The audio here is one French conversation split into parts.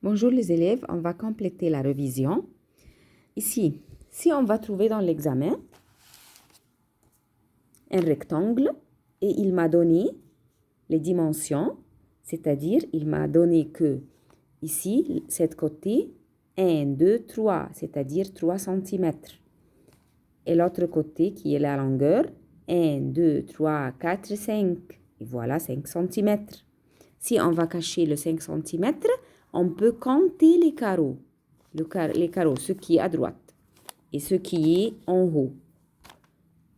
Bonjour les élèves, on va compléter la révision. Ici, si on va trouver dans l'examen un rectangle et il m'a donné les dimensions, c'est-à-dire il m'a donné que ici, cette côté, 1, 2, 3, c'est-à-dire 3 cm. Et l'autre côté qui est la longueur, 1, 2, 3, 4, 5. Et voilà 5 cm. Si on va cacher le 5 cm, on peut compter les carreaux. Les carreaux, ce qui est à droite et ce qui est en haut.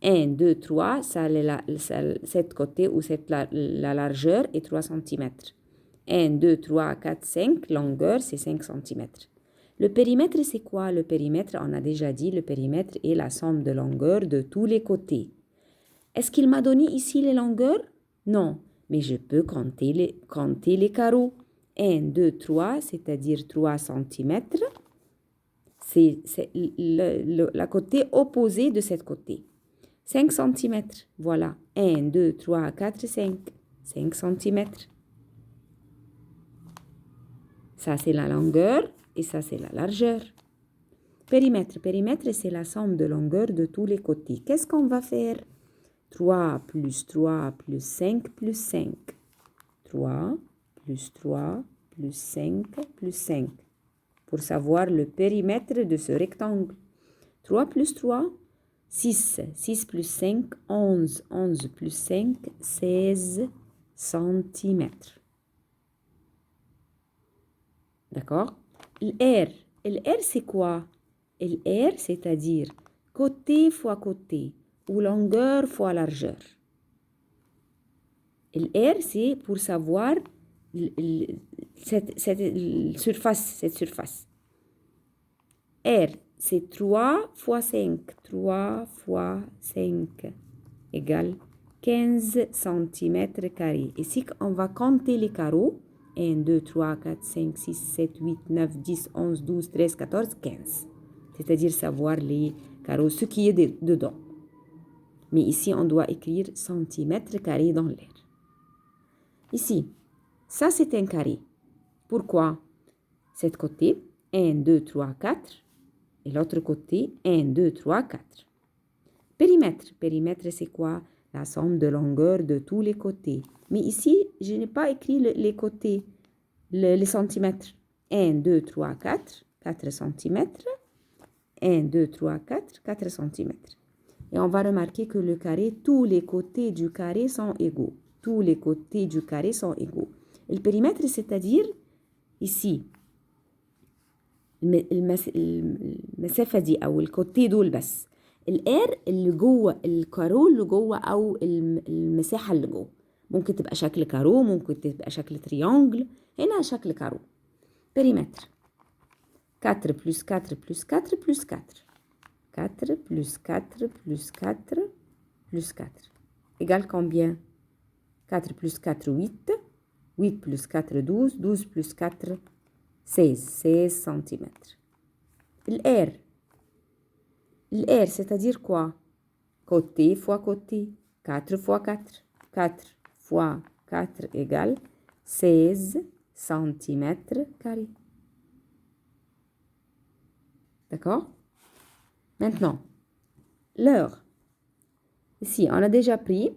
1, 2, 3, cette côté ou la largeur est 3 cm. 1, 2, 3, 4, 5, longueur c'est 5 cm. Le périmètre c'est quoi? Le périmètre, on a déjà dit, le périmètre est la somme de longueur de tous les côtés. Est-ce qu'il m'a donné ici les longueurs? Non, mais je peux compter les carreaux. 1, 2, 3, c'est-à-dire 3 cm. C'est la côté opposé de cette côté. 5 cm, voilà. 1, 2, 3, 4, 5. 5 cm. Ça, c'est la longueur et ça, c'est la largeur. Périmètre. Périmètre, c'est la somme de longueur de tous les côtés. Qu'est-ce qu'on va faire? 3 plus 3 plus 5 plus 5. 3 plus 3 plus 5 plus 5. Pour savoir le périmètre de ce rectangle. 3 plus 3, 6. 6 plus 5, 11. 11 plus 5, 16 cm. D'accord? LR. LR, c'est quoi? LR, c'est-à-dire côté fois côté ou longueur fois largeur. LR, c'est pour savoir cette surface. R, c'est 3 fois 5. 3 fois 5 égale 15 cm². Ici, on va compter les carreaux. 1, 2, 3, 4, 5, 6, 7, 8, 9, 10, 11, 12, 13, 14, 15. C'est-à-dire savoir les carreaux, ce qui est dedans. Mais ici, on doit écrire cm² dans l'air. Ici, ça c'est un carré. Pourquoi? Cet côté, 1, 2, 3, 4. Et l'autre côté, 1, 2, 3, 4. Périmètre. Périmètre, c'est quoi? La somme de longueur de tous les côtés. Mais ici, je n'ai pas écrit les côtés, les centimètres. 1, 2, 3, 4, 4 cm. 1, 2, 3, 4, 4 cm. Et on va remarquer que le carré, tous les côtés du carré sont égaux. Tous les côtés du carré sont égaux. Et le périmètre, c'est-à-dire, ici, المسافة دي أو الكوتي دول بس. الار اللي جوه الكارو اللي جوه أو المساحة اللي جوه. ممكن تبقى شكل كارو، ممكن تبقى شكل تريانجل. هنا شكل كارو. périmètre. 4 plus 4 plus 4 plus 4. 4 plus 4 plus 4 plus 4. Égale combien? 4 plus 4, 8. 8 plus 4, 12. 12 plus 4, 16. 16 cm. L'air. L'air, c'est-à-dire quoi? Côté fois côté. 4 fois 4. 4 fois 4 égale 16 cm². D'accord? Maintenant, l'heure. Ici, on a déjà pris.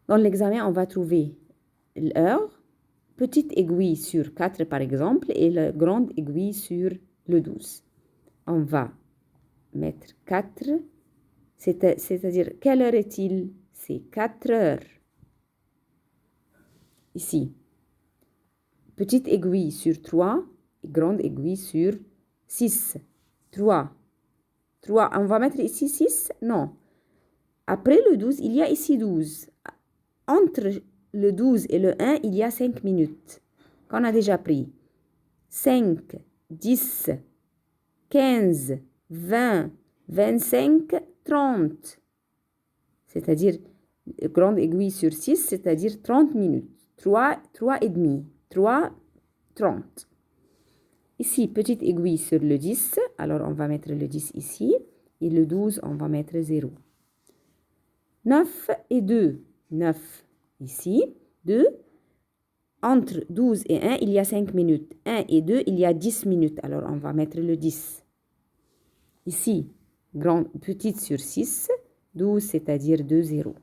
Dans l'examen, on va trouver l'heure, petite aiguille sur 4 par exemple, et la grande aiguille sur le 12. On va mettre 4, c'est-à-dire quelle heure est-il? C'est 4 heures. Ici, petite aiguille sur 3, et grande aiguille sur 6. 3. 3, on va mettre ici 6? Non. Après le 12, il y a ici 12. Entre le 12 et le 1, il y a 5 minutes qu'on a déjà pris. 5, 10, 15, 20, 25, 30. C'est-à-dire, grande aiguille sur 6, c'est-à-dire 30 minutes. 3, 3 et demi. 3, 30. Ici, petite aiguille sur le 10. Alors, on va mettre le 10 ici. Et le 12, on va mettre 0. 9 et 2. 9 ici. 2. entre 12 et 1, il y a 5 minutes. 1 et 2, il y a 10 minutes. Alors, on va mettre le 10. Ici, petite sur 6, 12, c'est-à-dire 2 zéros.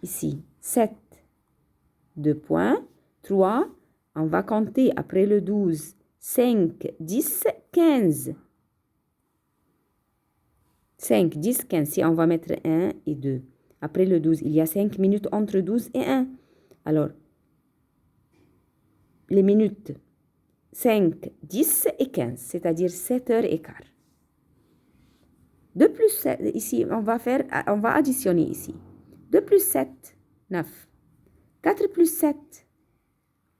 Ici, 7, 2 points. 3, on va compter après le 12. 5, 10, 15. 5, 10, 15. Si on va mettre 1 et 2. Après le 12, il y a 5 minutes entre 12 et 1. Alors, les minutes 5, 10 et 15, c'est-à-dire 7h15. 2 plus 7, ici, on va additionner ici. 2 plus 7, 9. 4 plus 7,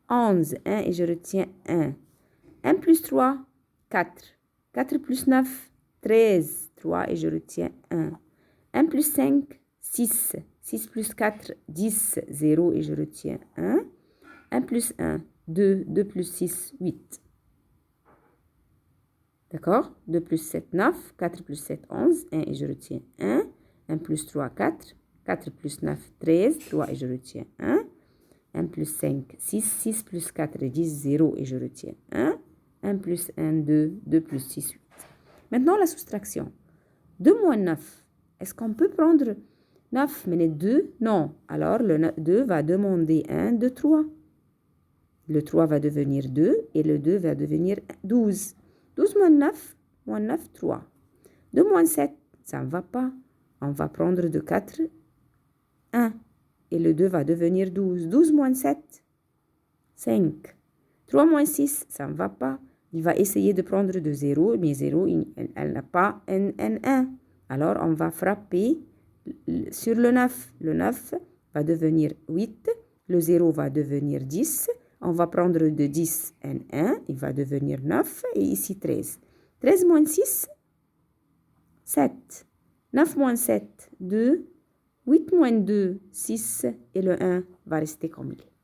11. 1 et je retiens 1. 1 plus 3, 4. 4 plus 9, 13. 3 et je retiens 1. 1 plus 5, 6. 6 plus 4, 10. 0 et je retiens 1. 1 plus 1, 2. 2 plus 6, 8. D'accord? 2 plus 7, 9. 4 plus 7, 11. 1 et je retiens 1. 1 plus 3, 4. 4 plus 9, 13. 3 et je retiens 1. 1 plus 5, 6. 6 plus 4, 10. 0 et je retiens 1. 1 plus 1, 2. 2 plus 6, 8. Maintenant, la soustraction. 2 moins 9. Est-ce qu'on peut prendre 9 mais 2? Non. Alors, le 2 va demander 1 de 3. Le 3 va devenir 2 et le 2 va devenir 12. 12 moins 9, 3. 2 moins 7, ça ne va pas. On va prendre de 4, 1. Et le 2 va devenir 12. 12 moins 7, 5. 3 moins 6, ça ne va pas. Il va essayer de prendre de 0, mais 0, elle n'a pas un 1. Alors, on va frapper sur le 9. Le 9 va devenir 8. Le 0 va devenir 10. On va prendre de 10 un 1. Il va devenir 9. Et ici, 13. 13 moins 6, 7. 9 moins 7, 2. 8 moins 2, 6. Et le 1 va rester comme il est.